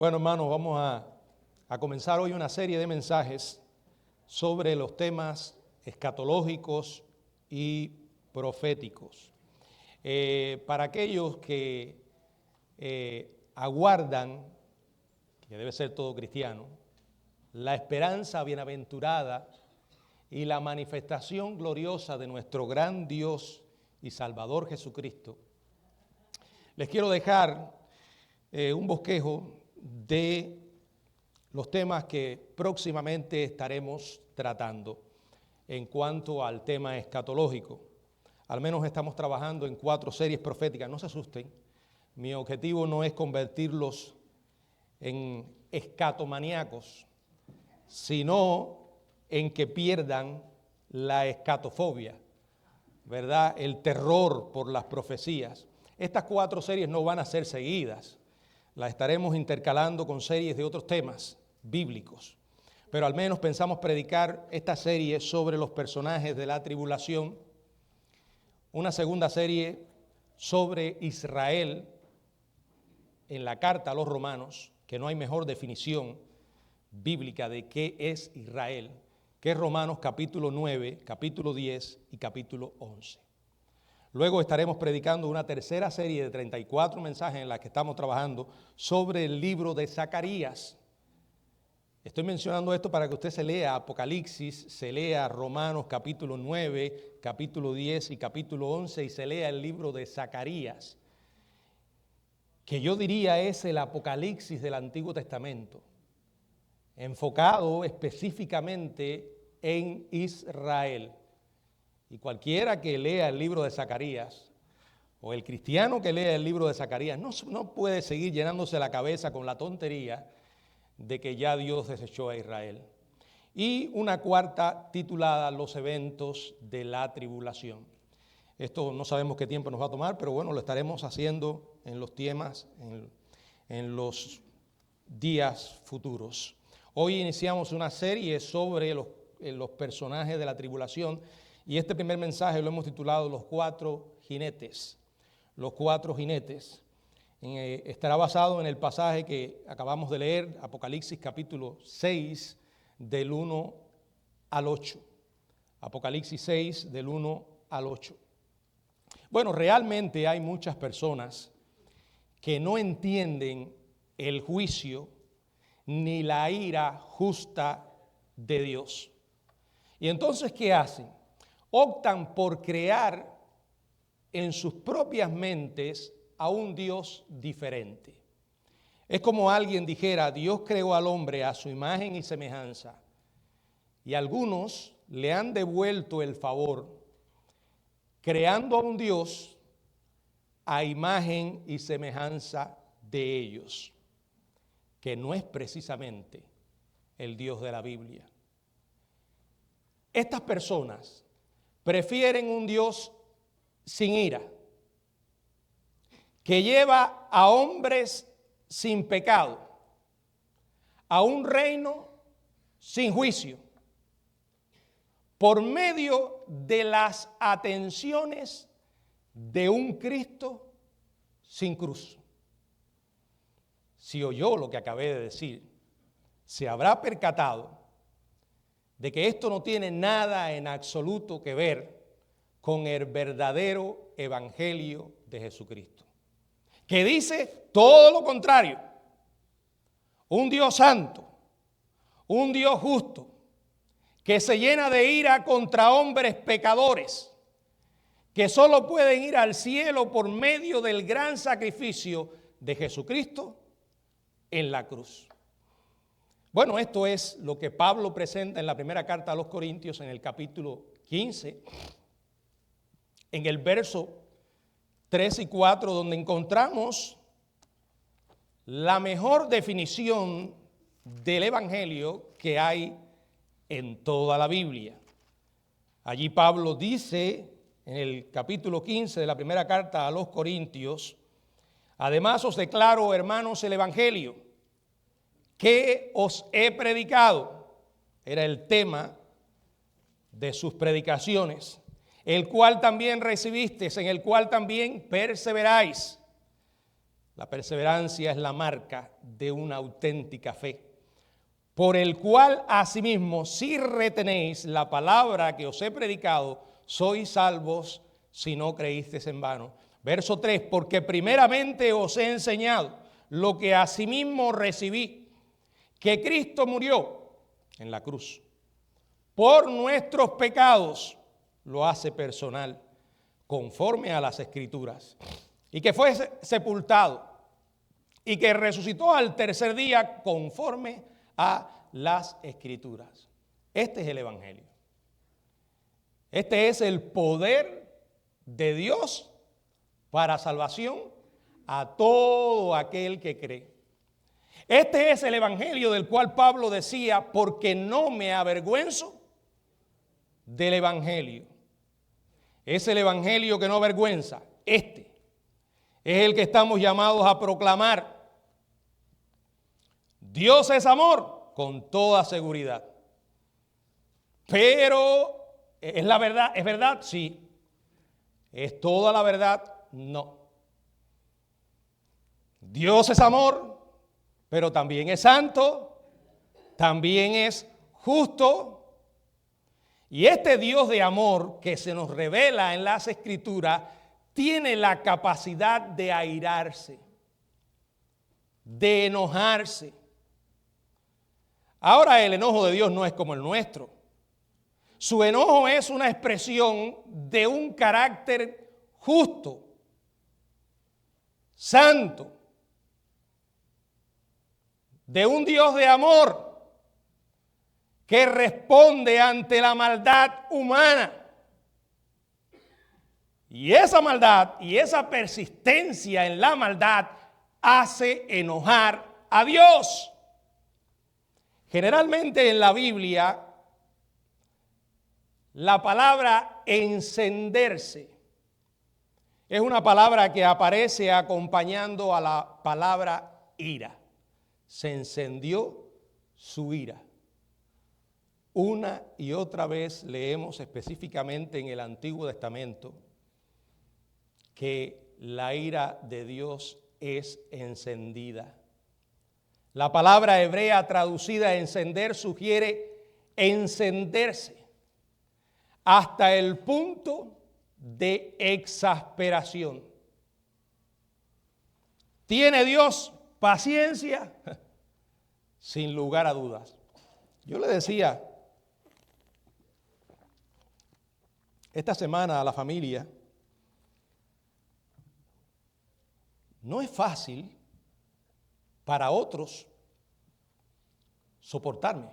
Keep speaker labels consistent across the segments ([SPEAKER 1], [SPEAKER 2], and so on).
[SPEAKER 1] Bueno, hermanos, vamos a comenzar hoy una serie de mensajes sobre los temas escatológicos y proféticos. Para aquellos que aguardan, que debe ser todo cristiano, la esperanza bienaventurada y la manifestación gloriosa de nuestro gran Dios y Salvador Jesucristo, les quiero dejar un bosquejo de los temas que próximamente estaremos tratando en cuanto al tema escatológico. Al menos estamos trabajando en 4 series proféticas, no se asusten. Mi objetivo no es convertirlos en escatomaníacos, sino en que pierdan la escatofobia, ¿verdad? El terror por las profecías. Estas 4 series no van a ser seguidas. Las estaremos intercalando con series de otros temas bíblicos. Pero al menos pensamos predicar esta serie sobre los personajes de la tribulación. Una segunda serie sobre Israel en la carta a los romanos, que no hay mejor definición bíblica de qué es Israel, que es Romanos capítulo 9, capítulo 10 y capítulo 11. Luego estaremos predicando una tercera serie de 34 mensajes en las que estamos trabajando sobre el libro de Zacarías. Estoy mencionando esto para que usted se lea Apocalipsis, se lea Romanos capítulo 9, capítulo 10 y capítulo 11 y se lea el libro de Zacarías, que yo diría es el Apocalipsis del Antiguo Testamento, enfocado específicamente en Israel. Y cualquiera que lea el libro de Zacarías, o el cristiano que lea el libro de Zacarías, no puede seguir llenándose la cabeza con la tontería de que ya Dios desechó a Israel. Y una cuarta titulada Los eventos de la tribulación. Esto no sabemos qué tiempo nos va a tomar, pero bueno, lo estaremos haciendo en los temas, en los días futuros. Hoy iniciamos una serie sobre los personajes de la tribulación. Y este primer mensaje lo hemos titulado Los 4 jinetes. Los 4 jinetes. Estará basado en el pasaje que acabamos de leer, Apocalipsis capítulo 6, del 1 al 8. Apocalipsis 6, del 1 al 8. Bueno, realmente hay muchas personas que no entienden el juicio ni la ira justa de Dios. Y entonces, ¿qué hacen? Optan por crear en sus propias mentes a un Dios diferente. Es como alguien dijera, Dios creó al hombre a su imagen y semejanza, y algunos le han devuelto el favor, creando a un Dios a imagen y semejanza de ellos, que no es precisamente el Dios de la Biblia. Estas personas prefieren un Dios sin ira, que lleva a hombres sin pecado, a un reino sin juicio, por medio de las atenciones de un Cristo sin cruz. Si oyó lo que acabé de decir, se habrá percatado de que esto no tiene nada en absoluto que ver con el verdadero evangelio de Jesucristo, que dice todo lo contrario. Un Dios santo, un Dios justo, que se llena de ira contra hombres pecadores, que solo pueden ir al cielo por medio del gran sacrificio de Jesucristo en la cruz. Bueno, esto es lo que Pablo presenta en la primera carta a los Corintios en el capítulo 15, en el verso 3 y 4, donde encontramos la mejor definición del evangelio que hay en toda la Biblia. Allí Pablo dice en el capítulo 15 de la primera carta a los Corintios, además os declaro, hermanos, el evangelio que os he predicado, era el tema de sus predicaciones, el cual también recibisteis, en el cual también perseveráis, La perseverancia es la marca de una auténtica fe, por el cual asimismo, si retenéis la palabra que os he predicado, sois salvos si no creísteis en vano. Verso 3, porque primeramente os he enseñado lo que asimismo recibí, que Cristo murió en la cruz por nuestros pecados, lo hace personal, conforme a las Escrituras, y que fue sepultado, y que resucitó al tercer día, conforme a las Escrituras. Este es el Evangelio. Este es el poder de Dios para salvación a todo aquel que cree. Este es el Evangelio del cual Pablo decía, porque no me avergüenzo del Evangelio. Es el Evangelio que no avergüenza. Este es el que estamos llamados a proclamar. Dios es amor, con toda seguridad. Pero, ¿es la verdad? ¿Es verdad? Sí. ¿Es toda la verdad? No. Dios es amor, pero también es santo, también es justo. Y este Dios de amor que se nos revela en las Escrituras tiene la capacidad de airarse, de enojarse. Ahora, el enojo de Dios no es como el nuestro. Su enojo es una expresión de un carácter justo, santo, de un Dios de amor que responde ante la maldad humana. Y esa maldad y esa persistencia en la maldad hace enojar a Dios. Generalmente en la Biblia, la palabra encenderse es una palabra que aparece acompañando a la palabra ira. Se encendió su ira. Una y otra vez leemos específicamente en el Antiguo Testamento que la ira de Dios es encendida. La palabra hebrea traducida encender sugiere encenderse hasta el punto de exasperación. ¿Tiene Dios paciencia? Sin lugar a dudas. Yo le decía esta semana a la familia, no es fácil para otros soportarme.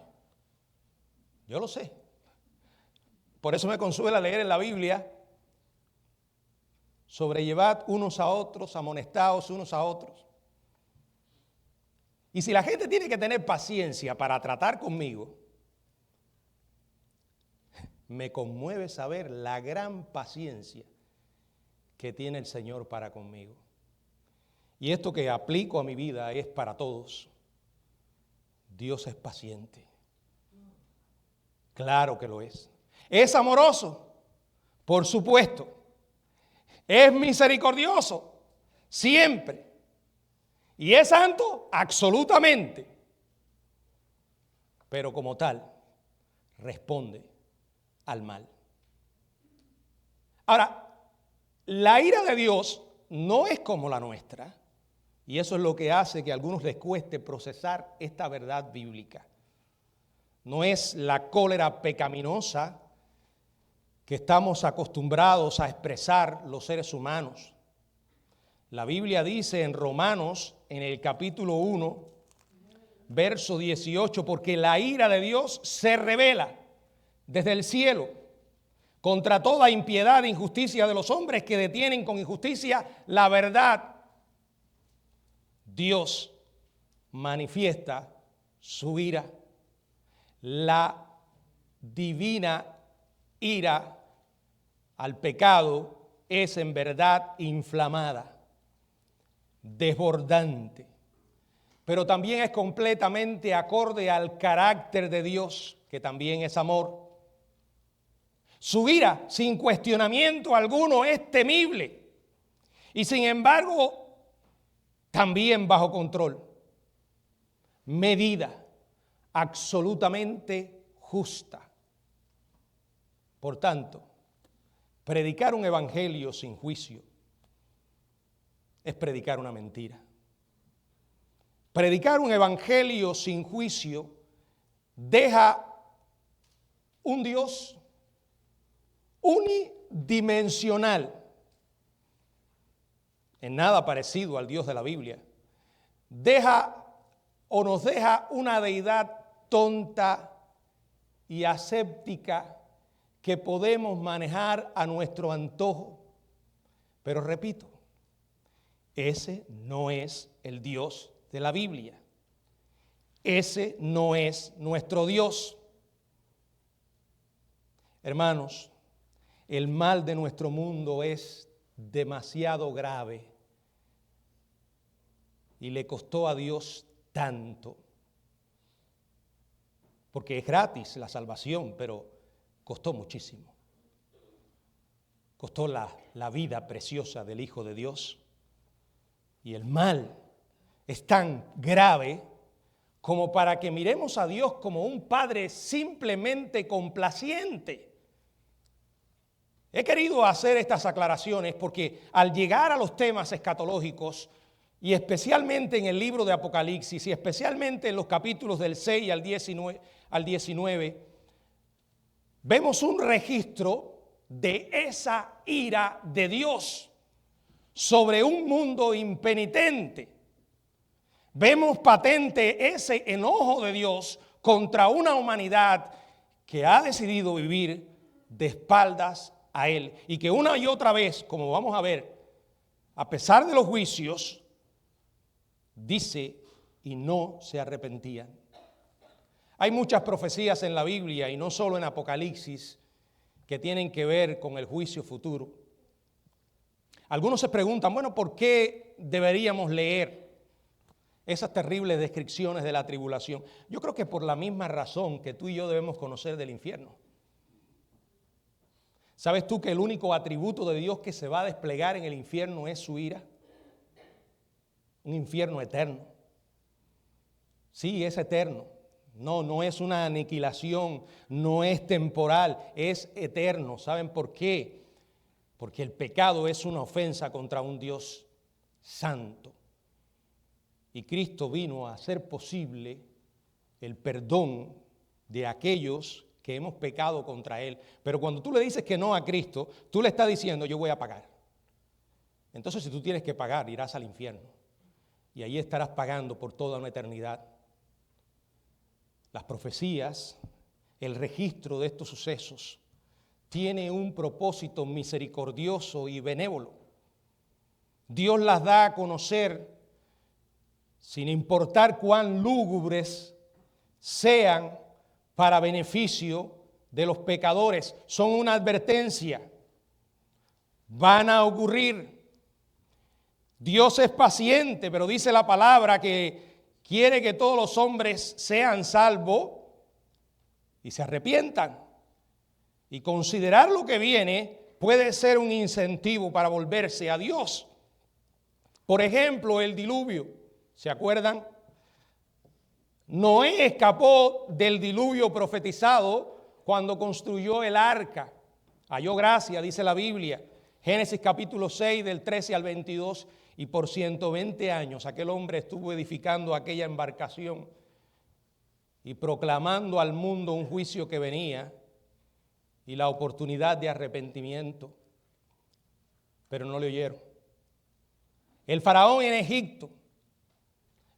[SPEAKER 1] Yo lo sé. Por eso me consuela leer en la Biblia, sobrellevad unos a otros, amonestaos unos a otros. Y si la gente tiene que tener paciencia para tratar conmigo, me conmueve saber la gran paciencia que tiene el Señor para conmigo. Y esto que aplico a mi vida es para todos. Dios es paciente. Claro que lo es. Es amoroso, por supuesto. Es misericordioso, siempre. Y es santo, absolutamente. Pero como tal, responde al mal. Ahora, la ira de Dios no es como la nuestra. Y eso es lo que hace que a algunos les cueste procesar esta verdad bíblica. No es la cólera pecaminosa que estamos acostumbrados a expresar los seres humanos. La Biblia dice en Romanos, en el capítulo 1, verso 18, porque la ira de Dios se revela desde el cielo contra toda impiedad e injusticia de los hombres que detienen con injusticia la verdad. Dios manifiesta su ira, la divina ira al pecado es en verdad inflamada, desbordante, pero también es completamente acorde al carácter de Dios, que también es amor. Su ira, sin cuestionamiento alguno, es temible y sin embargo también bajo control, medida, absolutamente justa. Por tanto, predicar un evangelio sin juicio es predicar una mentira. Predicar un evangelio sin juicio deja un Dios unidimensional, en nada parecido al Dios de la Biblia. Nos deja una deidad tonta y aséptica que podemos manejar a nuestro antojo. Pero repito, ese no es el Dios de la Biblia. Ese no es nuestro Dios. Hermanos, el mal de nuestro mundo es demasiado grave y le costó a Dios tanto. Porque es gratis la salvación, pero costó muchísimo. Costó la vida preciosa del Hijo de Dios. Y el mal es tan grave como para que miremos a Dios como un Padre simplemente complaciente. He querido hacer estas aclaraciones porque al llegar a los temas escatológicos, y especialmente en el libro de Apocalipsis, y especialmente en los capítulos del 6 al 19, vemos un registro de esa ira de Dios sobre un mundo impenitente. Vemos patente ese enojo de Dios contra una humanidad que ha decidido vivir de espaldas a Él y que una y otra vez, como vamos a ver, a pesar de los juicios, dice y no se arrepentían. Hay muchas profecías en la Biblia y no solo en Apocalipsis que tienen que ver con el juicio futuro. Algunos se preguntan, bueno, ¿por qué deberíamos leer esas terribles descripciones de la tribulación? Yo creo que por la misma razón que tú y yo debemos conocer del infierno. ¿Sabes tú que el único atributo de Dios que se va a desplegar en el infierno es su ira? Un infierno eterno. Sí, es eterno. No es una aniquilación, no es temporal, es eterno. ¿Saben por qué? Porque el pecado es una ofensa contra un Dios santo. Y Cristo vino a hacer posible el perdón de aquellos que hemos pecado contra Él. Pero cuando tú le dices que no a Cristo, tú le estás diciendo, yo voy a pagar. Entonces, si tú tienes que pagar, irás al infierno. Y ahí estarás pagando por toda una eternidad. Las profecías, el registro de estos sucesos, tiene un propósito misericordioso y benévolo. Dios las da a conocer sin importar cuán lúgubres sean para beneficio de los pecadores. Son una advertencia. Van a ocurrir. Dios es paciente, pero dice la palabra que quiere que todos los hombres sean salvos y se arrepientan. Y considerar lo que viene puede ser un incentivo para volverse a Dios. Por ejemplo, el diluvio. ¿Se acuerdan? Noé escapó del diluvio profetizado cuando construyó el arca. Halló gracia, dice la Biblia. Génesis capítulo 6 del 13 al 22. Y por 120 años aquel hombre estuvo edificando aquella embarcación y proclamando al mundo un juicio que venía y la oportunidad de arrepentimiento. Pero no le oyeron. El faraón en Egipto,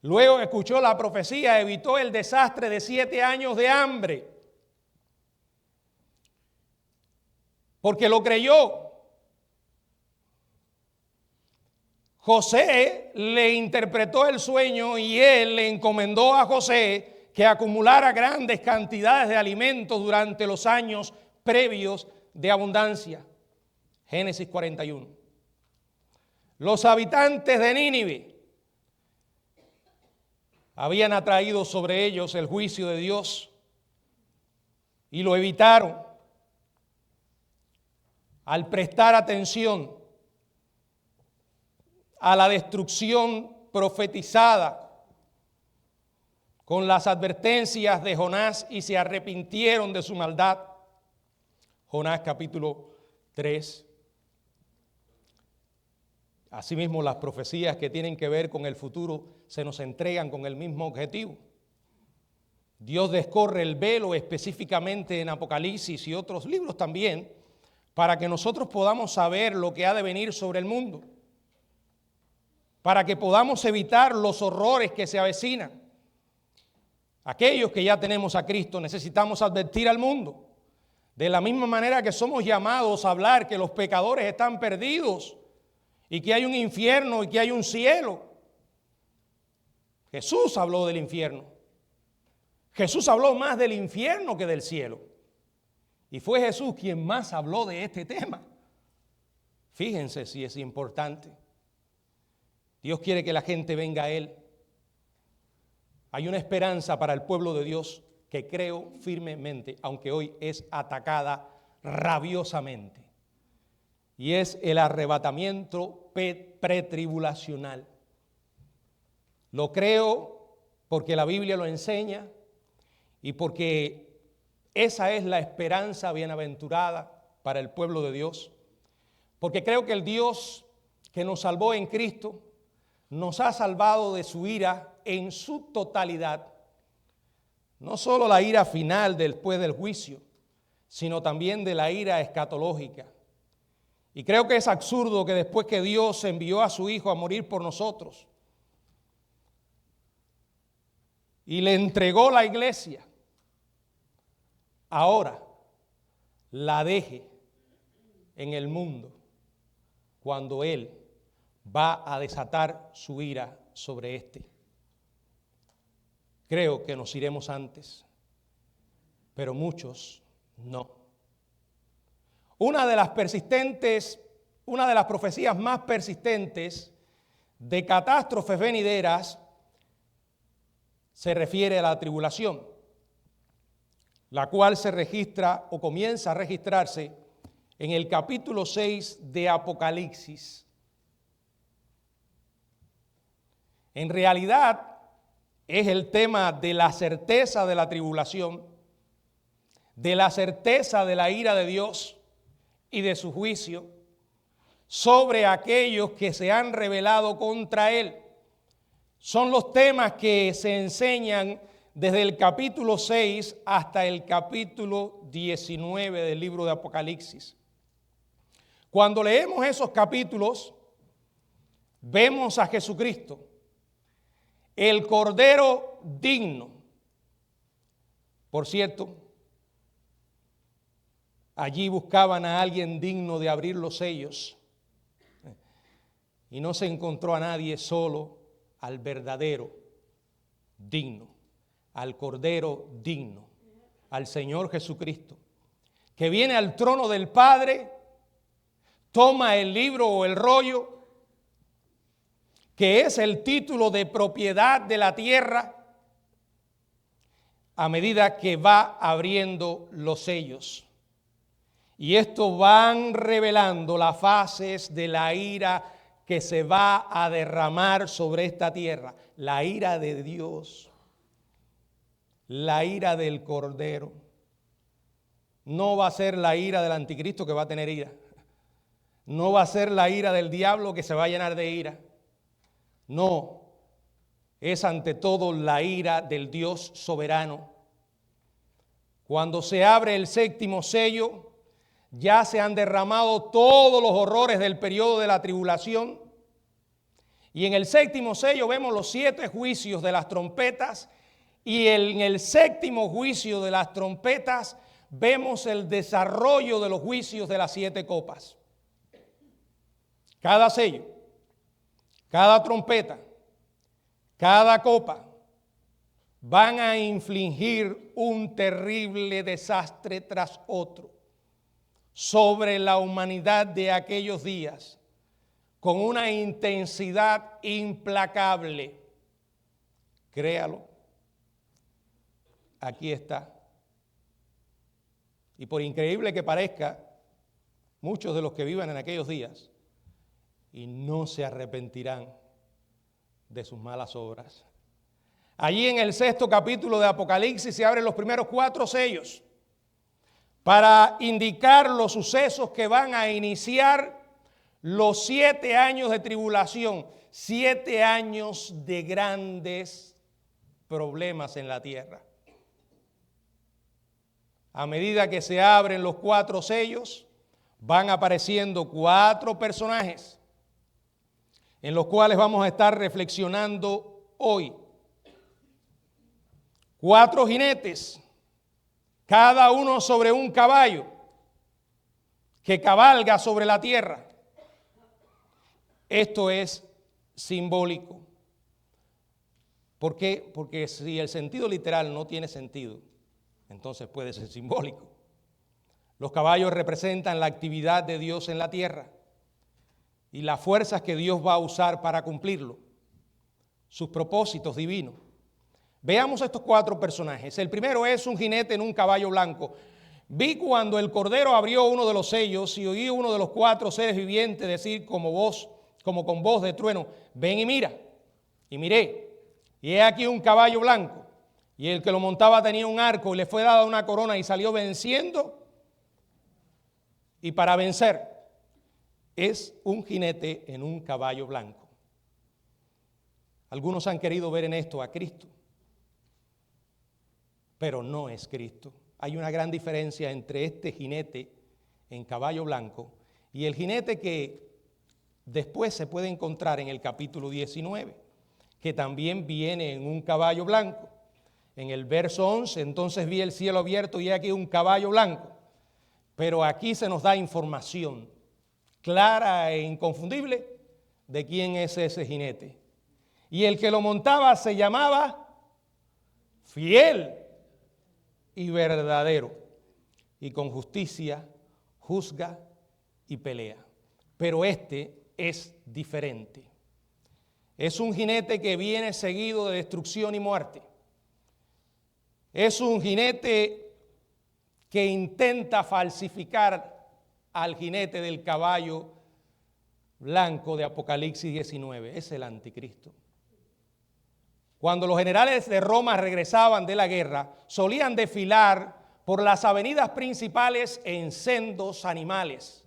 [SPEAKER 1] luego que escuchó la profecía, evitó el desastre de 7 años de hambre. Porque lo creyó. José le interpretó el sueño y él le encomendó a José que acumulara grandes cantidades de alimentos durante los años previos de abundancia. Génesis 41. Los habitantes de Nínive habían atraído sobre ellos el juicio de Dios y lo evitaron al prestar atención a la destrucción profetizada con las advertencias de Jonás y se arrepintieron de su maldad. Jonás capítulo 3. Asimismo, las profecías que tienen que ver con el futuro se nos entregan con el mismo objetivo. Dios descorre el velo específicamente en Apocalipsis y otros libros también para que nosotros podamos saber lo que ha de venir sobre el mundo, para que podamos evitar los horrores que se avecinan. Aquellos que ya tenemos a Cristo necesitamos advertir al mundo, de la misma manera que somos llamados a hablar que los pecadores están perdidos y que hay un infierno y que hay un cielo. Jesús habló del infierno. Jesús habló más del infierno que del cielo. Y fue Jesús quien más habló de este tema. Fíjense si es importante. Dios quiere que la gente venga a Él. Hay una esperanza para el pueblo de Dios que creo firmemente, aunque hoy es atacada rabiosamente. Y es el arrebatamiento pretribulacional. Lo creo porque la Biblia lo enseña y porque esa es la esperanza bienaventurada para el pueblo de Dios. Porque creo que el Dios que nos salvó en Cristo nos ha salvado de su ira en su totalidad. No solo la ira final después del juicio, sino también de la ira escatológica. Y creo que es absurdo que después que Dios envió a su Hijo a morir por nosotros y le entregó la iglesia, ahora la deje en el mundo cuando Él va a desatar su ira sobre éste. Creo que nos iremos antes, pero muchos no. Una de las profecías más persistentes de catástrofes venideras se refiere a la tribulación, la cual se registra o comienza a registrarse en el capítulo 6 de Apocalipsis. En realidad es el tema de la certeza de la tribulación, de la certeza de la ira de Dios y de su juicio sobre aquellos que se han rebelado contra Él. Son los temas que se enseñan desde el capítulo 6 hasta el capítulo 19 del libro de Apocalipsis. Cuando leemos esos capítulos, vemos a Jesucristo, el Cordero digno. Por cierto, allí buscaban a alguien digno de abrir los sellos y no se encontró a nadie, solo al verdadero digno, al Cordero digno, al Señor Jesucristo, que viene al trono del Padre, toma el libro o el rollo, que es el título de propiedad de la tierra, a medida que va abriendo los sellos. Y esto van revelando las fases de la ira que se va a derramar sobre esta tierra. La ira de Dios, la ira del Cordero. No va a ser la ira del anticristo que va a tener ira. No va a ser la ira del diablo que se va a llenar de ira. No, es ante todo la ira del Dios soberano. Cuando se abre el séptimo sello, ya se han derramado todos los horrores del periodo de la tribulación. Y en el séptimo sello vemos los 7 juicios de las trompetas. Y en el séptimo juicio de las trompetas vemos el desarrollo de los juicios de las 7 copas. Cada sello, cada trompeta, cada copa van a infligir un terrible desastre tras otro sobre la humanidad de aquellos días, con una intensidad implacable. Créalo, aquí está. Y por increíble que parezca, muchos de los que vivan en aquellos días y no se arrepentirán, de sus malas obras. Allí en el 6º capítulo de Apocalipsis se abren los primeros 4 sellos para indicar los sucesos que van a iniciar los 7 años de tribulación, 7 años de grandes problemas en la tierra. A medida que se abren los 4 sellos, van apareciendo 4 personajes en los cuales vamos a estar reflexionando hoy. 4 jinetes, cada uno sobre un caballo que cabalga sobre la tierra. Esto es simbólico. ¿Por qué? Porque si el sentido literal no tiene sentido, entonces puede ser simbólico. Los caballos representan la actividad de Dios en la tierra y las fuerzas que Dios va a usar para cumplirlo, sus propósitos divinos. Veamos estos 4 personajes. El primero es un jinete en un caballo blanco. Vi cuando el Cordero abrió uno de los sellos y oí uno de los 4 seres vivientes decir como con voz de trueno: ven y mira. Y miré, y he aquí un caballo blanco, y el que lo montaba tenía un arco y le fue dada una corona y salió venciendo y para vencer. Es un jinete en un caballo blanco. Algunos han querido ver en esto a Cristo, pero no es Cristo. Hay una gran diferencia entre este jinete en caballo blanco y el jinete que después se puede encontrar en el capítulo 19, que también viene en un caballo blanco. En el verso 11, entonces vi el cielo abierto y he aquí un caballo blanco. Pero aquí se nos da información clara e inconfundible de quién es ese jinete. Y el que lo montaba se llamaba Fiel y Verdadero, y con justicia juzga y pelea. Pero este es diferente. Es un jinete que viene seguido de destrucción y muerte. Es un jinete que intenta falsificar al jinete del caballo blanco de Apocalipsis 19. Es el anticristo. Cuando los generales de Roma regresaban de la guerra, solían desfilar por las avenidas principales en sendos animales,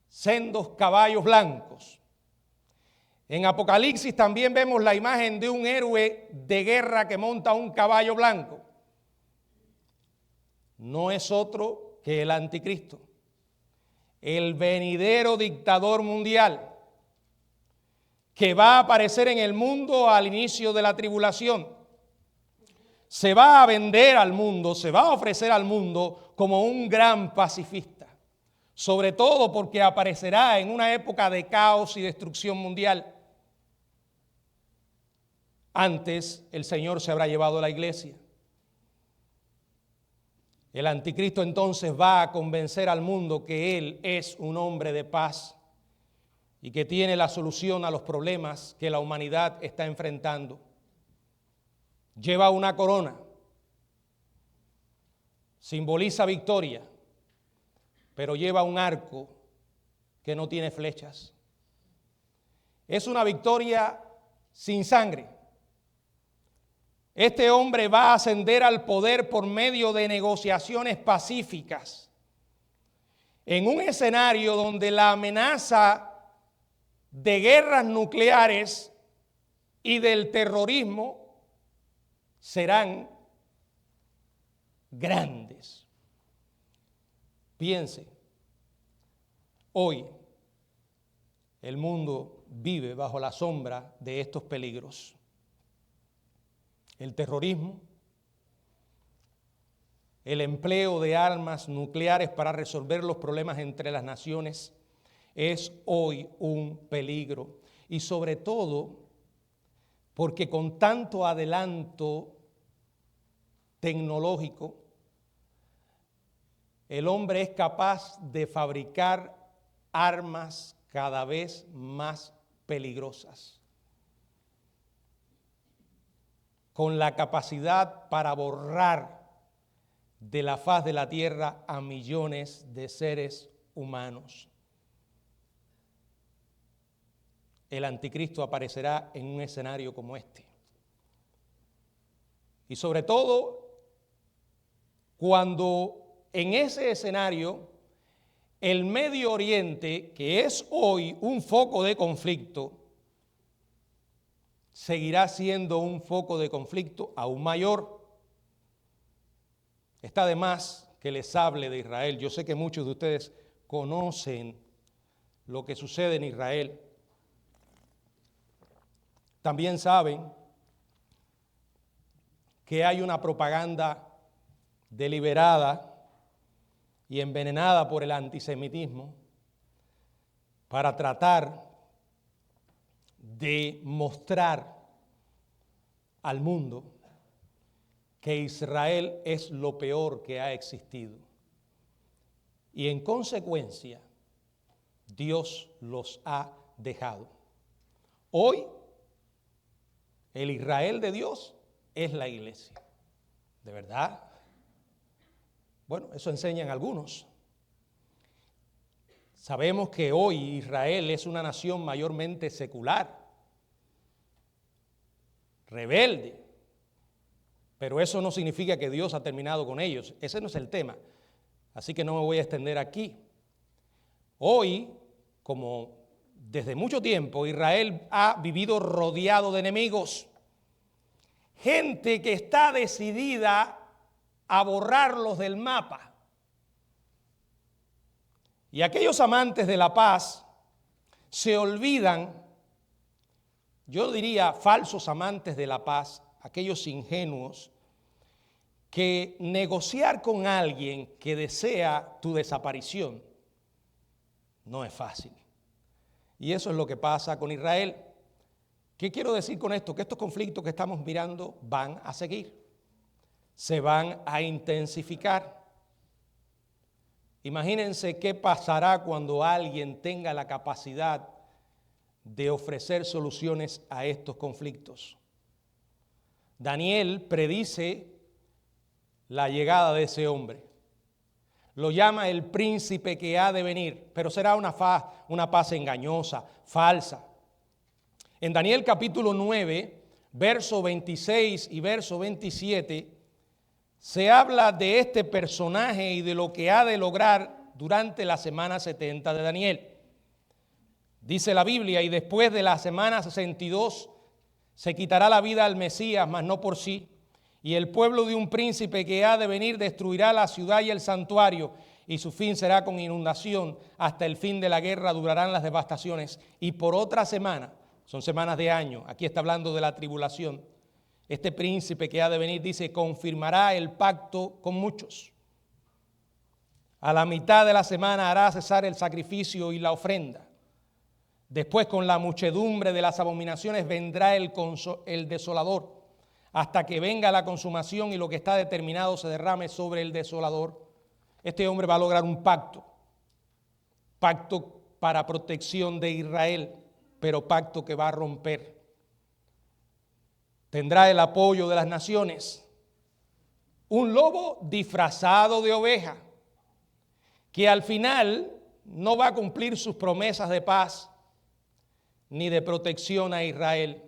[SPEAKER 1] sendos caballos blancos. En Apocalipsis también vemos la imagen de un héroe de guerra que monta un caballo blanco. No es otro que el anticristo, el venidero dictador mundial que va a aparecer en el mundo al inicio de la tribulación. Se va a vender al mundo, se va a ofrecer al mundo como un gran pacifista, sobre todo porque aparecerá en una época de caos y destrucción mundial. Antes el Señor se habrá llevado a la iglesia. El anticristo entonces va a convencer al mundo que Él es un hombre de paz y que tiene la solución a los problemas que la humanidad está enfrentando. Lleva una corona, simboliza victoria, pero lleva un arco que no tiene flechas. Es una victoria sin sangre. Este hombre va a ascender al poder por medio de negociaciones pacíficas, en un escenario donde la amenaza de guerras nucleares y del terrorismo serán grandes. Piense, hoy el mundo vive bajo la sombra de estos peligros. El terrorismo, el empleo de armas nucleares para resolver los problemas entre las naciones es hoy un peligro. Y sobre todo porque con tanto adelanto tecnológico, el hombre es capaz de fabricar armas cada vez más peligrosas, con la capacidad para borrar de la faz de la tierra a millones de seres humanos. el anticristo aparecerá en un escenario como este. Y sobre todo, cuando en ese escenario el Medio Oriente, que es hoy un foco de conflicto, seguirá siendo un foco de conflicto aún mayor. Está de más que les hable de Israel. Yo sé que muchos de ustedes conocen lo que sucede en Israel. También saben que hay una propaganda deliberada y envenenada por el antisemitismo para tratar de mostrar al mundo que Israel es lo peor que ha existido. Y en consecuencia, Dios los ha dejado. Hoy, el Israel de Dios es la iglesia. ¿De verdad? Bueno, eso enseñan algunos. Sabemos que hoy Israel es una nación mayormente secular, rebelde, pero eso no significa que Dios ha terminado con ellos. Ese no es el tema, así que no me voy a extender aquí. Hoy, como desde mucho tiempo, Israel ha vivido rodeado de enemigos, gente que está decidida a borrarlos del mapa. Y aquellos amantes de la paz se olvidan, yo diría falsos amantes de la paz, aquellos ingenuos, que negociar con alguien que desea tu desaparición no es fácil. Y eso es lo que pasa con Israel. ¿Qué quiero decir con esto? Que estos conflictos que estamos mirando van a seguir, se van a intensificar. Imagínense qué pasará cuando alguien tenga la capacidad de ofrecer soluciones a estos conflictos. Daniel predice la llegada de ese hombre. Lo llama el príncipe que ha de venir, pero será una paz engañosa, falsa. En Daniel capítulo 9, verso 26 y verso 27, se habla de este personaje y de lo que ha de lograr durante la semana 70 de Daniel. Dice la Biblia, y después de la semana 62 se quitará la vida al Mesías, mas no por sí. Y el pueblo de un príncipe que ha de venir destruirá la ciudad y el santuario, y su fin será con inundación. Hasta el fin de la guerra durarán las devastaciones. Y por otra semana, son semanas de año, aquí está hablando de la tribulación, este príncipe que ha de venir, dice, confirmará el pacto con muchos. A la mitad de la semana hará cesar el sacrificio y la ofrenda. Después, con la muchedumbre de las abominaciones, vendrá el desolador, hasta que venga la consumación y lo que está determinado se derrame sobre el desolador. Este hombre va a lograr un pacto para protección de Israel, pero pacto que va a romper. Tendrá el apoyo de las naciones. Un lobo disfrazado de oveja, que al final no va a cumplir sus promesas de paz ni de protección a Israel.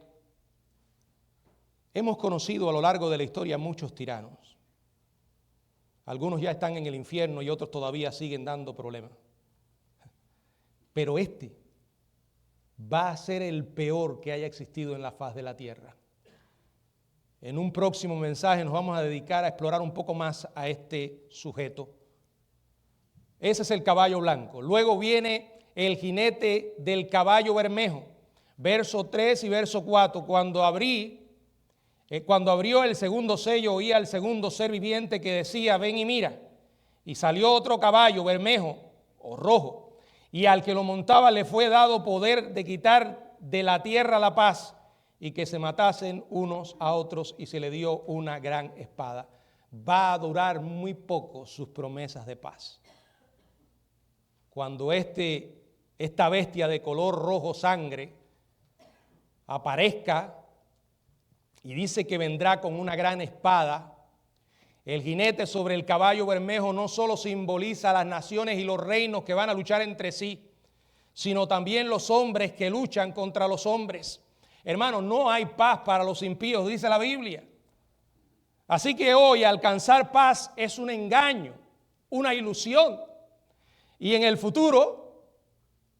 [SPEAKER 1] Hemos conocido a lo largo de la historia muchos tiranos. Algunos ya están en el infierno y otros todavía siguen dando problemas. Pero este va a ser el peor que haya existido en la faz de la tierra. En un próximo mensaje nos vamos a dedicar a explorar un poco más a este sujeto. Ese es el caballo blanco. Luego viene el jinete del caballo bermejo. Verso 3 y verso 4. Cuando abrió el segundo sello, oía al segundo ser viviente que decía, ven y mira. Y salió otro caballo bermejo o rojo. Y al que lo montaba le fue dado poder de quitar de la tierra la paz y que se matasen unos a otros, y se le dio una gran espada. Va a durar muy poco sus promesas de paz. Cuando esta bestia de color rojo sangre aparezca y dice que vendrá con una gran espada, el jinete sobre el caballo bermejo no solo simboliza a las naciones y los reinos que van a luchar entre sí, sino también los hombres que luchan contra los hombres. Hermanos, no hay paz para los impíos, dice la Biblia. Así que hoy alcanzar paz es un engaño, una ilusión. Y en el futuro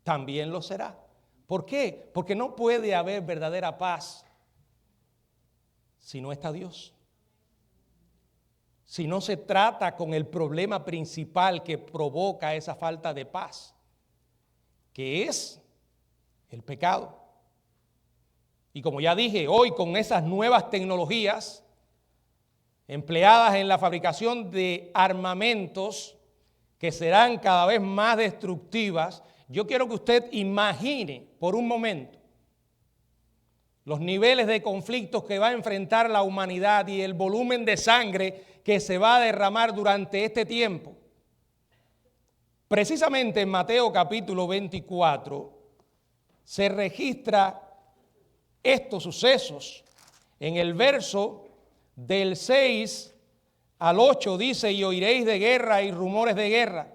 [SPEAKER 1] también lo será. ¿Por qué? Porque no puede haber verdadera paz si no está Dios. Si no se trata con el problema principal que provoca esa falta de paz, que es el pecado. Y como ya dije, hoy con esas nuevas tecnologías empleadas en la fabricación de armamentos que serán cada vez más destructivas, yo quiero que usted imagine por un momento los niveles de conflictos que va a enfrentar la humanidad y el volumen de sangre que se va a derramar durante este tiempo. Precisamente en Mateo capítulo 24 se registra estos sucesos. En el verso del 6 al 8 dice: y oiréis de guerra y rumores de guerra.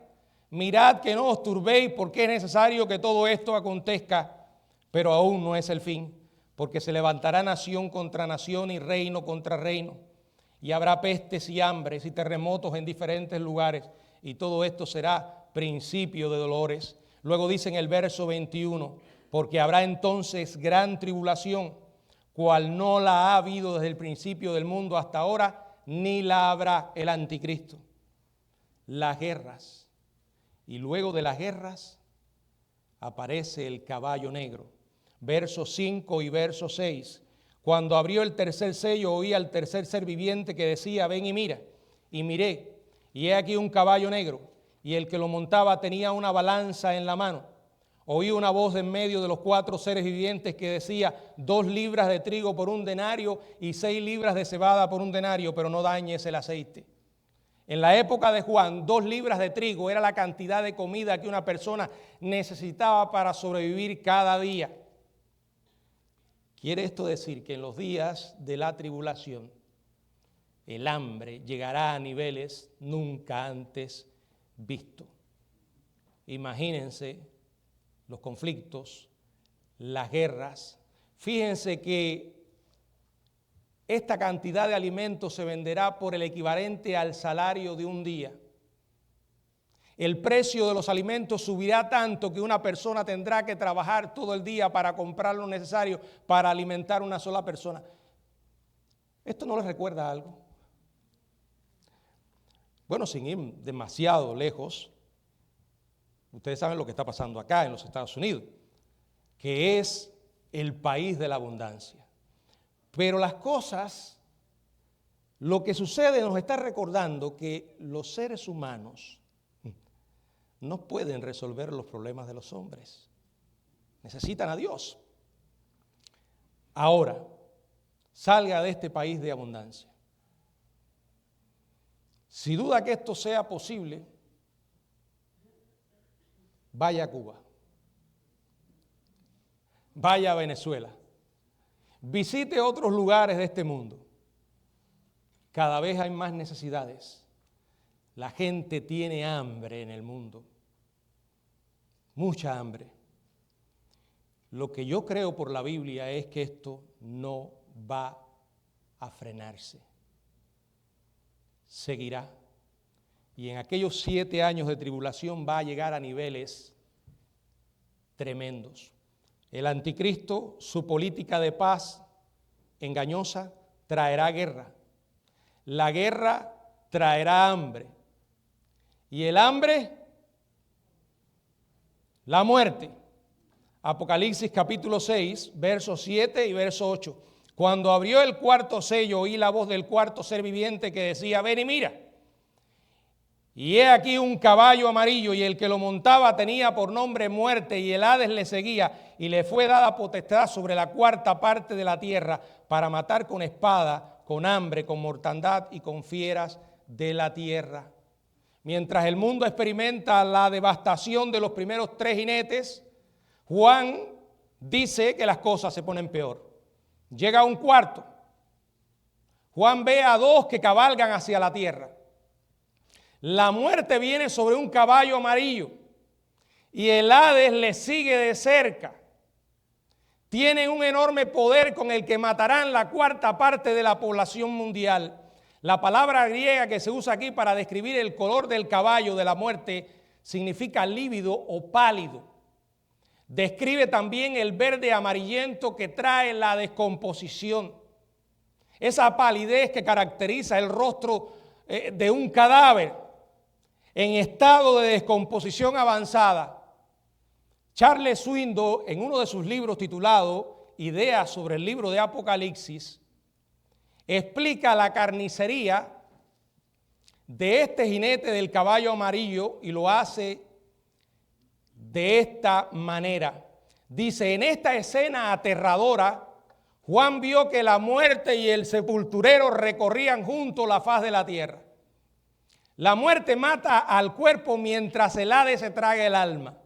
[SPEAKER 1] Mirad que no os turbéis, porque es necesario que todo esto acontezca, pero aún no es el fin, porque se levantará nación contra nación y reino contra reino, y habrá pestes y hambres y terremotos en diferentes lugares, y todo esto será principio de dolores. Luego dice en el verso 21, porque habrá entonces gran tribulación, cual no la ha habido desde el principio del mundo hasta ahora, ni la habrá. El anticristo. Las guerras. Y luego de las guerras aparece el caballo negro. Versos 5 y verso 6. Cuando abrió el tercer sello, oí al tercer ser viviente que decía: ven y mira. Y miré, y he aquí un caballo negro, y el que lo montaba tenía una balanza en la mano. Oí una voz en medio de los 4 seres vivientes que decía: 2 libras de trigo por 1 denario y 6 libras de cebada por 1 denario, pero no dañes el aceite. En la época de Juan, 2 libras de trigo era la cantidad de comida que una persona necesitaba para sobrevivir cada día. Quiere esto decir que en los días de la tribulación, el hambre llegará a niveles nunca antes vistos. Imagínense los conflictos, las guerras. Fíjense que esta cantidad de alimentos se venderá por el equivalente al salario de un día. El precio de los alimentos subirá tanto que una persona tendrá que trabajar todo el día para comprar lo necesario para alimentar a una sola persona. ¿Esto no les recuerda algo? Bueno, sin ir demasiado lejos, ustedes saben lo que está pasando acá en los Estados Unidos, que es el país de la abundancia. Pero las cosas, lo que sucede nos está recordando que los seres humanos no pueden resolver los problemas de los hombres. Necesitan a Dios. Ahora, salga de este país de abundancia. Si duda que esto sea posible, vaya a Cuba, vaya a Venezuela, visite otros lugares de este mundo. Cada vez hay más necesidades. La gente tiene hambre en el mundo, mucha hambre. Lo que yo creo por la Biblia es que esto no va a frenarse. Seguirá. Y en aquellos 7 años de tribulación va a llegar a niveles tremendos. El anticristo, su política de paz engañosa, traerá guerra. La guerra traerá hambre. Y el hambre, la muerte. Apocalipsis capítulo 6, versos 7 y verso 8. Cuando abrió el 4º sello, oí la voz del 4º ser viviente que decía: ven y mira. Y he aquí un caballo amarillo, y el que lo montaba tenía por nombre Muerte, y el Hades le seguía, y le fue dada potestad sobre la 4ª parte de la tierra para matar con espada, con hambre, con mortandad y con fieras de la tierra. Mientras el mundo experimenta la devastación de los primeros 3 jinetes, Juan dice que las cosas se ponen peor. Llega un 4º. Juan ve a 2 que cabalgan hacia la tierra. La muerte viene sobre un caballo amarillo y el Hades le sigue de cerca. Tienen un enorme poder con el que matarán la cuarta parte de la población mundial. La palabra griega que se usa aquí para describir el color del caballo de la muerte significa lívido o pálido. Describe también el verde amarillento que trae la descomposición. Esa palidez que caracteriza el rostro de un cadáver en estado de descomposición avanzada. Charles Swindoll, en uno de sus libros titulado Ideas sobre el libro de Apocalipsis, explica la carnicería de este jinete del caballo amarillo y lo hace de esta manera. Dice, en esta escena aterradora, Juan vio que la muerte y el sepulturero recorrían juntos la faz de la tierra. La muerte mata al cuerpo mientras el Hades se traga el alma.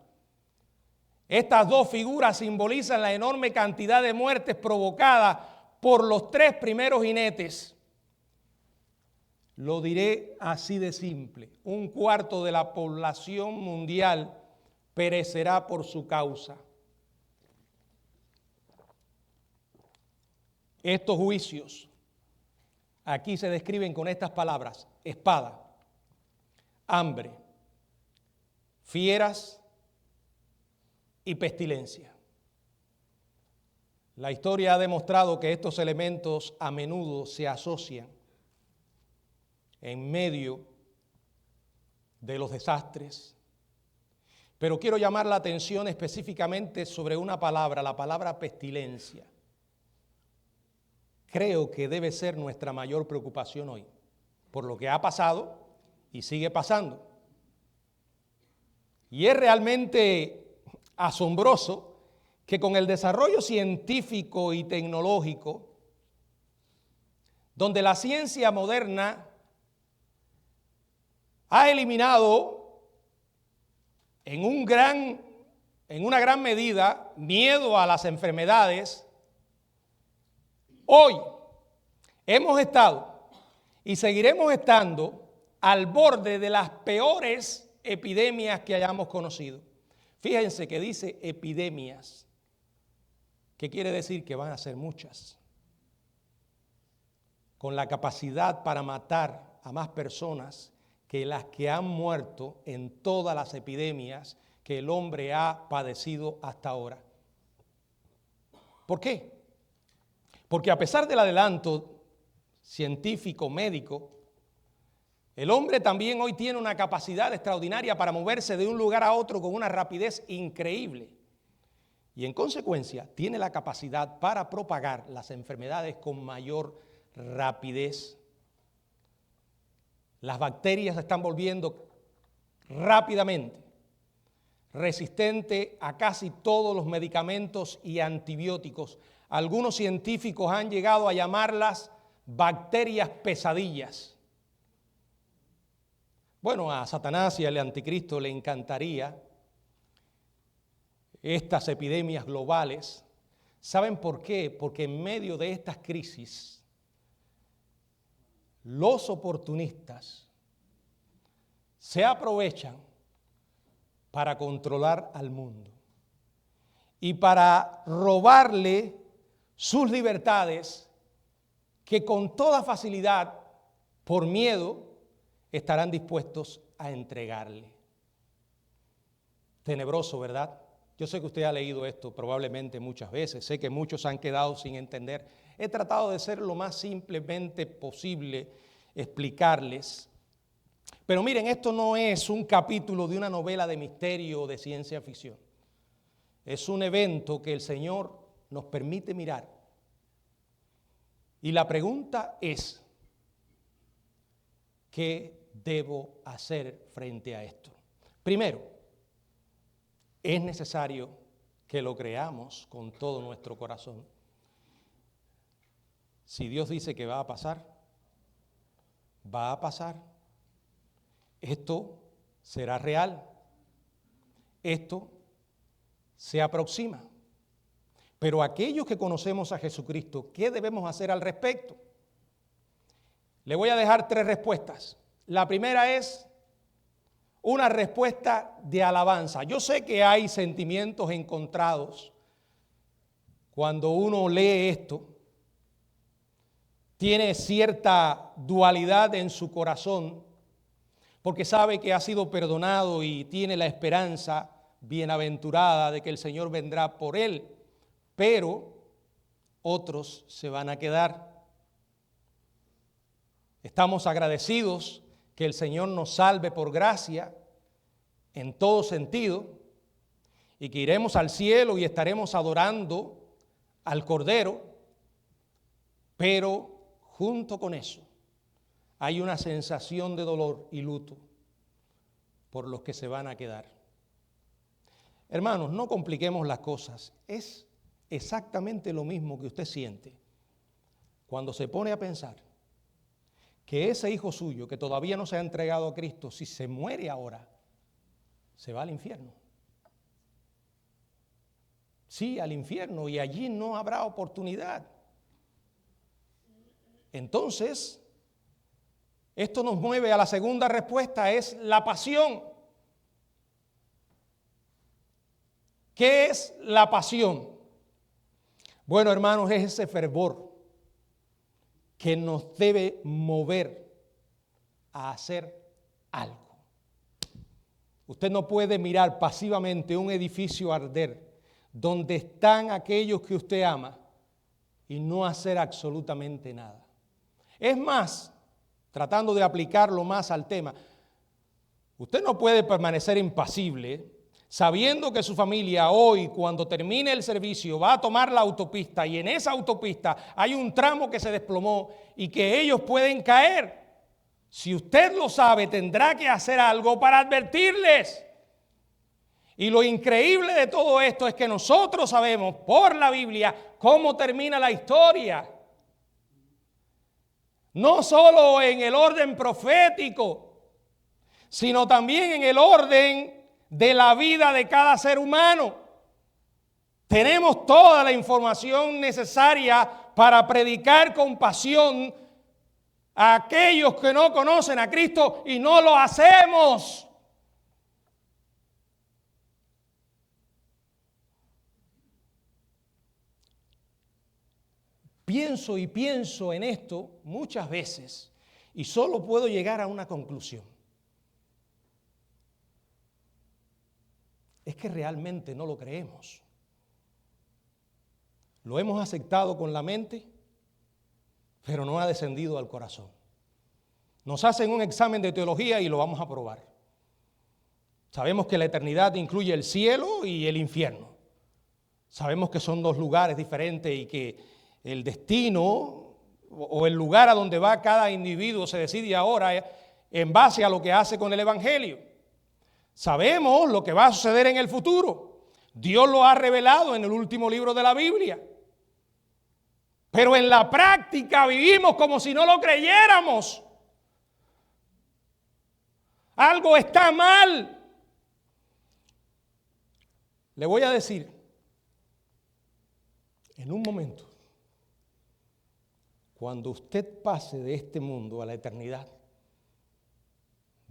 [SPEAKER 1] Estas dos figuras simbolizan la enorme cantidad de muertes provocadas por los tres primeros jinetes. Lo diré así de simple: un cuarto de la población mundial perecerá por su causa. Estos juicios aquí se describen con estas palabras: espada, hambre, fieras y pestilencia. La historia ha demostrado que estos elementos a menudo se asocian en medio de los desastres. Pero quiero llamar la atención específicamente sobre una palabra, la palabra pestilencia. Creo que debe ser nuestra mayor preocupación hoy, por lo que ha pasado y sigue pasando. Y es realmente asombroso que con el desarrollo científico y tecnológico, donde la ciencia moderna ha eliminado en una gran medida miedo a las enfermedades, hoy hemos estado y seguiremos estando al borde de las peores epidemias que hayamos conocido. Fíjense que dice epidemias, que quiere decir que van a ser muchas, con la capacidad para matar a más personas que las que han muerto en todas las epidemias que el hombre ha padecido hasta ahora. ¿Por qué? Porque a pesar del adelanto científico, médico, el hombre también hoy tiene una capacidad extraordinaria para moverse de un lugar a otro con una rapidez increíble. Y en consecuencia tiene la capacidad para propagar las enfermedades con mayor rapidez. Las bacterias se están volviendo rápidamente resistentes a casi todos los medicamentos y antibióticos. Algunos científicos han llegado a llamarlas bacterias pesadillas. Bueno, a Satanás y al anticristo le encantaría estas epidemias globales. ¿Saben por qué? Porque en medio de estas crisis, los oportunistas se aprovechan para controlar al mundo y para robarle sus libertades que con toda facilidad, por miedo, estarán dispuestos a entregarle. Tenebroso, ¿verdad? Yo sé que usted ha leído esto probablemente muchas veces, sé que muchos han quedado sin entender. He tratado de ser lo más simplemente posible, explicarles. Pero miren, esto no es un capítulo de una novela de misterio o de ciencia ficción. Es un evento que el Señor nos permite mirar. Y la pregunta es, ¿qué debo hacer frente a esto? Primero, es necesario que lo creamos con todo nuestro corazón. Si Dios dice que va a pasar, va a pasar. Esto será real. Esto se aproxima. Pero aquellos que conocemos a Jesucristo, ¿qué debemos hacer al respecto? Le voy a dejar 3 respuestas. La primera es una respuesta de alabanza. Yo sé que hay sentimientos encontrados cuando uno lee esto. Tiene cierta dualidad en su corazón, porque sabe que ha sido perdonado y tiene la esperanza bienaventurada de que el Señor vendrá por él, pero otros se van a quedar. Estamos agradecidos que el Señor nos salve por gracia en todo sentido y que iremos al cielo y estaremos adorando al Cordero, pero junto con eso hay una sensación de dolor y luto por los que se van a quedar. Hermanos, no compliquemos las cosas. Es exactamente lo mismo que usted siente cuando se pone a pensar que ese hijo suyo que todavía no se ha entregado a Cristo, si se muere ahora, se va al infierno. Sí, al infierno, y allí no habrá oportunidad. Entonces, esto nos mueve a la segunda respuesta, es la pasión. ¿Qué es la pasión? Bueno, hermanos, es ese fervor que nos debe mover a hacer algo. Usted no puede mirar pasivamente un edificio arder donde están aquellos que usted ama y no hacer absolutamente nada. Es más, tratando de aplicarlo más al tema, usted no puede permanecer impasible sabiendo que su familia hoy, cuando termine el servicio, va a tomar la autopista y en esa autopista hay un tramo que se desplomó y que ellos pueden caer. Si usted lo sabe, tendrá que hacer algo para advertirles. Y lo increíble de todo esto es que nosotros sabemos por la Biblia cómo termina la historia. No solo en el orden profético, sino también en el orden de la vida de cada ser humano. Tenemos toda la información necesaria para predicar con pasión a aquellos que no conocen a Cristo y no lo hacemos. Pienso en esto muchas veces y solo puedo llegar a una conclusión. Es que realmente no lo creemos. Lo hemos aceptado con la mente, pero no ha descendido al corazón. Nos hacen un examen de teología y lo vamos a probar. Sabemos que la eternidad incluye el cielo y el infierno. Sabemos que son dos lugares diferentes y que el destino o el lugar a donde va cada individuo se decide ahora en base a lo que hace con el Evangelio. Sabemos lo que va a suceder en el futuro. Dios lo ha revelado en el último libro de la Biblia. Pero en la práctica vivimos como si no lo creyéramos. Algo está mal. Le voy a decir, en un momento, cuando usted pase de este mundo a la eternidad,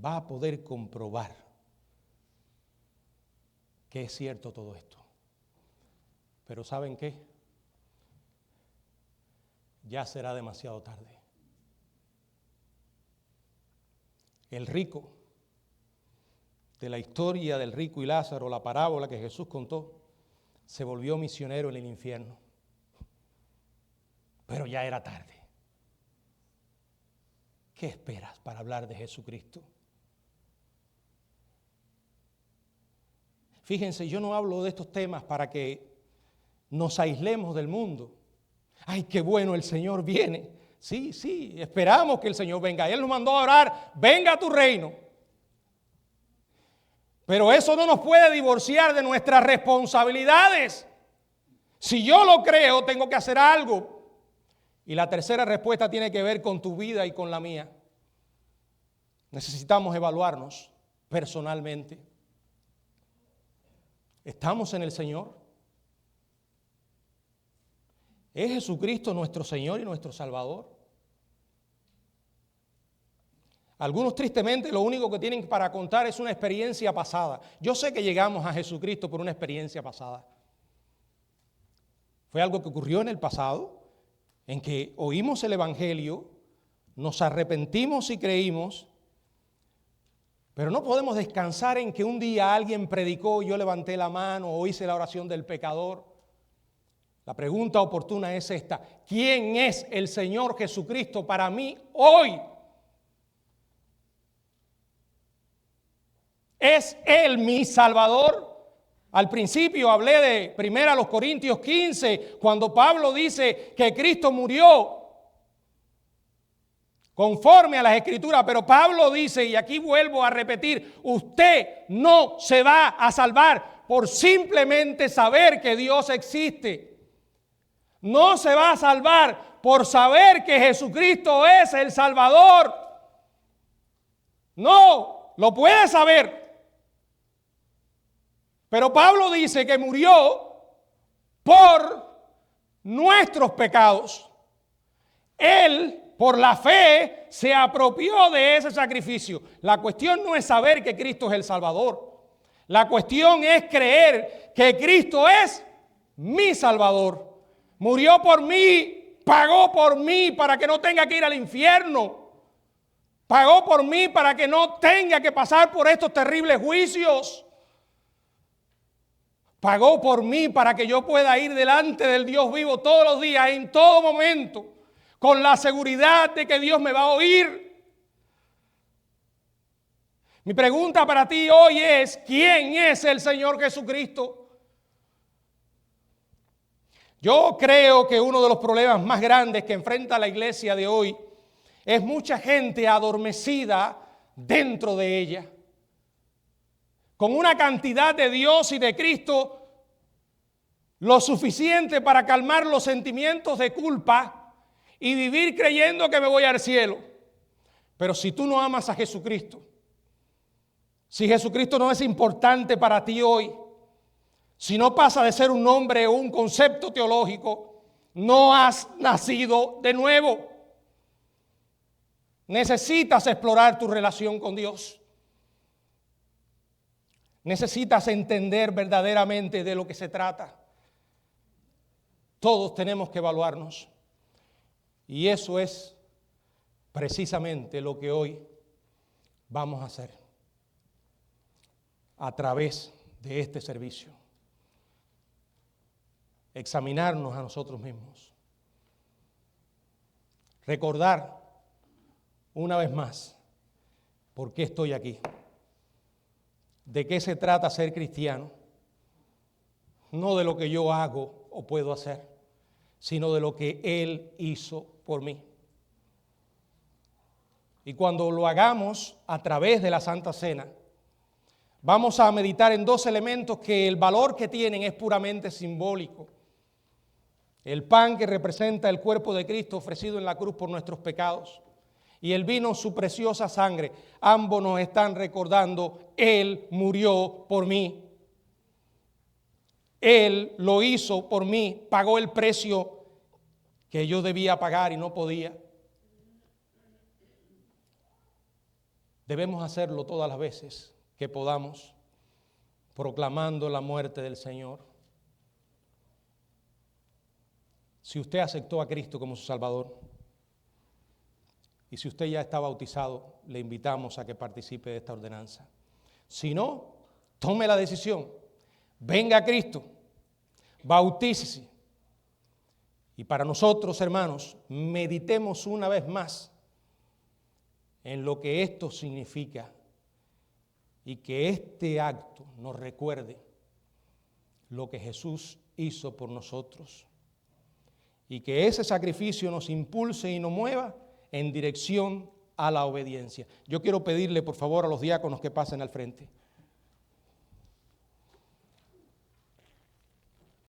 [SPEAKER 1] va a poder comprobar que es cierto todo esto. Pero ¿saben qué? Ya será demasiado tarde. El rico, de la historia del rico y Lázaro, la parábola que Jesús contó, se volvió misionero en el infierno. Pero ya era tarde. ¿Qué esperas para hablar de Jesucristo? Fíjense, yo no hablo de estos temas para que nos aislemos del mundo. ¡Ay, qué bueno, el Señor viene! Sí, esperamos que el Señor venga. Él nos mandó a orar, venga a tu reino. Pero eso no nos puede divorciar de nuestras responsabilidades. Si yo lo creo, tengo que hacer algo. Y la tercera respuesta tiene que ver con tu vida y con la mía. Necesitamos evaluarnos personalmente. ¿Estamos en el Señor? ¿Es Jesucristo nuestro Señor y nuestro Salvador? Algunos tristemente lo único que tienen para contar es una experiencia pasada. Yo sé que llegamos a Jesucristo por una experiencia pasada. Fue algo que ocurrió en el pasado, en que oímos el Evangelio, nos arrepentimos y creímos, pero no podemos descansar en que un día alguien predicó, yo levanté la mano o hice la oración del pecador. La pregunta oportuna es esta: ¿quién es el Señor Jesucristo para mí hoy? ¿Es Él mi Salvador? Al principio hablé de 1 Corintios 15, cuando Pablo dice que Cristo murió conforme a las Escrituras, pero Pablo dice, y aquí vuelvo a repetir, usted no se va a salvar por simplemente saber que Dios existe. No se va a salvar por saber que Jesucristo es el Salvador. No, lo puede saber. Pero Pablo dice que murió por nuestros pecados. Él, por la fe, se apropió de ese sacrificio. La cuestión no es saber que Cristo es el Salvador. La cuestión es creer que Cristo es mi Salvador. Murió por mí, pagó por mí para que no tenga que ir al infierno. Pagó por mí para que no tenga que pasar por estos terribles juicios. Pagó por mí para que yo pueda ir delante del Dios vivo todos los días, en todo momento, con la seguridad de que Dios me va a oír. Mi pregunta para ti hoy es: ¿quién es el Señor Jesucristo? Yo creo que uno de los problemas más grandes que enfrenta la iglesia de hoy es mucha gente adormecida dentro de ella, con una cantidad de Dios y de Cristo lo suficiente para calmar los sentimientos de culpa y vivir creyendo que me voy al cielo. Pero si tú no amas a Jesucristo, si Jesucristo no es importante para ti hoy, si no pasa de ser un nombre o un concepto teológico, no has nacido de nuevo. Necesitas explorar tu relación con Dios. Necesitas entender verdaderamente de lo que se trata. Todos tenemos que evaluarnos. Y eso es precisamente lo que hoy vamos a hacer a través de este servicio. Examinarnos a nosotros mismos. Recordar una vez más por qué estoy aquí. ¿De qué se trata ser cristiano? No de lo que yo hago o puedo hacer, sino de lo que Él hizo por mí. Y cuando lo hagamos a través de la Santa Cena, vamos a meditar en dos elementos que el valor que tienen es puramente simbólico. El pan, que representa el cuerpo de Cristo ofrecido en la cruz por nuestros pecados, y el vino, su preciosa sangre. Ambos nos están recordando: Él murió por mí. Él lo hizo por mí, pagó el precio que yo debía pagar y no podía. Debemos hacerlo todas las veces que podamos, proclamando la muerte del Señor. Si usted aceptó a Cristo como su Salvador, y si usted ya está bautizado, le invitamos a que participe de esta ordenanza. Si no, tome la decisión. Venga a Cristo, bautícese. Y para nosotros, hermanos, meditemos una vez más en lo que esto significa y que este acto nos recuerde lo que Jesús hizo por nosotros y que ese sacrificio nos impulse y nos mueva en dirección a la obediencia. Yo quiero pedirle, por favor, a los diáconos que pasen al frente.